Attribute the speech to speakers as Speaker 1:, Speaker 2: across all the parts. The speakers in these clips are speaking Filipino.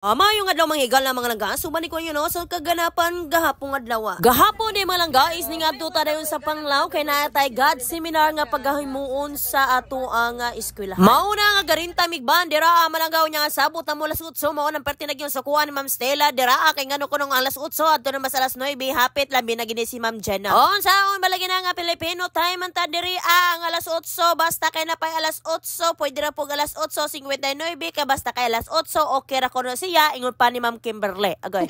Speaker 1: Ama yung adlaw manghigal na mga langga, subani ko yun so kaganapan gahapong adlaw. Gahapon di mga langga is ning adto ta dayon sa Panglao kay naatay God seminar nga paggahimuon sa ato ang eskwela. Mauna nga garinta migban dira malanggaw nya sabot na mo alas 8 mao nang parte nagyon sa kuha ni Ma'am Stella dira kay ngano kuno alas 8 adto na mas alas 9 hapit labi na gini si Ma'am Jenna. On saon balagi na nga Filipino time anta diri ang alas 8 basta kay napay alas 8 pwede ra pug alas 8:59 kay basta kay alas 8 okay ra kuno ingon pa ni Ma'am Kimberly. Agay.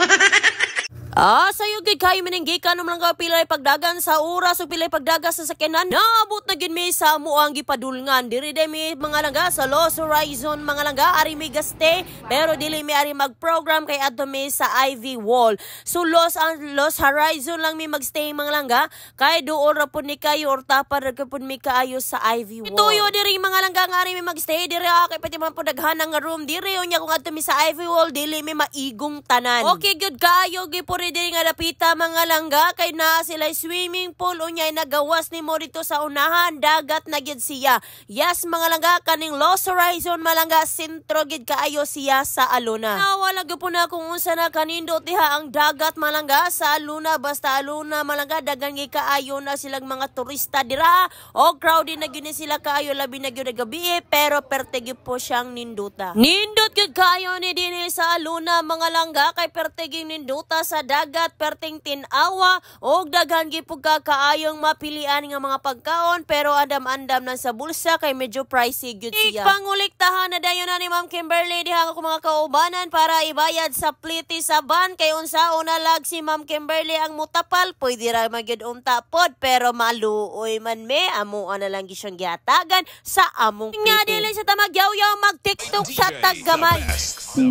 Speaker 1: Sayo gid kayo mininggikan nung lang pilay pagdagan sa oras o pilay pagdagan sa sakyanan. Naabot na gid mi sa amuang gipadulngan. Diri day mi mga langga sa Los Horizon mga langga ari mi gaste pero dili mi ari mag-program kay adto mi sa Ivy Wall. So Los Horizon lang mi magstay mga langga kay duol ra pud ni kayo or tapad ra pud mi kaayo sa Ivy Wall. Ituyo diri mga langga nga ari mi magstay diri kay pati man pud daghan nga room diri unya kung adto mi sa Ivy Wall dili mi maigong tanan. Okay good kayo gi diri nga dapita mga langga kay na sila swimming pool unyay nagawas ni mo dito sa unahan dagat na gid siya. Yes mga langga kaning Los Horizon malangga sentro gid kaayo siya sa Aluna. Wala gyud po na kung unsa na kanindot diha ang dagat malangga sa Aluna basta Aluna malangga dagan gi kaayo na silang mga turista dira o crowded na gyud sila kaayo labi na gyud gabi pero perte gyud po siyang ninduta. Nindot gyud kaayo ni dinhi sa Aluna mga langga kay perte gyud ninduta sa dagat perting tinawa og daghan gipud kaayong mapilian nga mga pagkaon pero andam-andam na sa bulsa kay medyo pricey gyud siya. Panguliktahan na dayon na ni Ma'am Kimberly diha ako mga kaubanan para ibayad sa pliti sa van kay unsaon na lag si Ma'am Kimberly ang mutapal pwede ra magyud unta pod pero maluoy man me amo na lang gisyang giatagan sa among pliti. Nga dili sa tamagyaw-yaw mag-TikTok sa taggamay.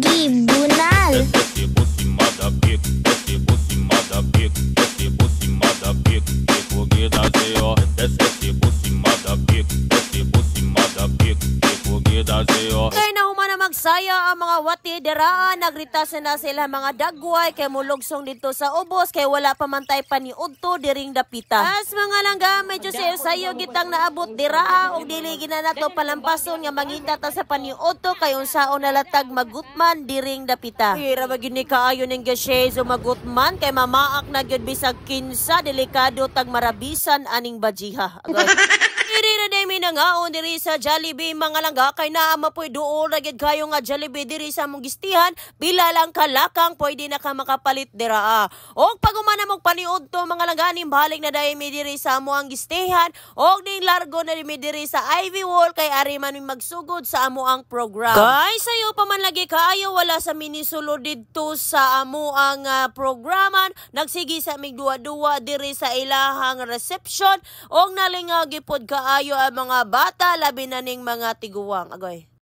Speaker 2: Gibunal.
Speaker 1: Kay nahuman na magsaya ang mga wati dira nagritasan na sila mga dagway kay mulugsong dito sa ubos kay wala pa man tay paniudto diring dapita. As mga langga medyo sayo gitang naabot dira og dili ginanato palampason nga mangita ta sa paniudto kay unsaon nalatag magutman diring dapita. Hira ba gini kaayo ning gasyezo magutman kay mamaak na gyud bisag kinsa delikado tag marabisan aning bajiha. Diri na demi na nga on diri sa Jollibee mga langga kay naa mapoy duol ra gid kayo nga Jollibee diri sa among gistihan bila lang kalakang pwede na ka makapalit dira. Og pag umana mog paniudto mga langga ning balik na dai mi diri sa amo ang gistihan og ning largo na mi diri sa Ivy Wall kay ari man mi magsugod sa amo ang program. Guys, sayo pa man lagi kaayo wala sa minisulod didto sa amo ang programan nagsigi sa mig duwa-duwa diri sa ilahang reception og nalingagi pod kaayo ang mga bata labi na ning mga tiguwang. Agoy.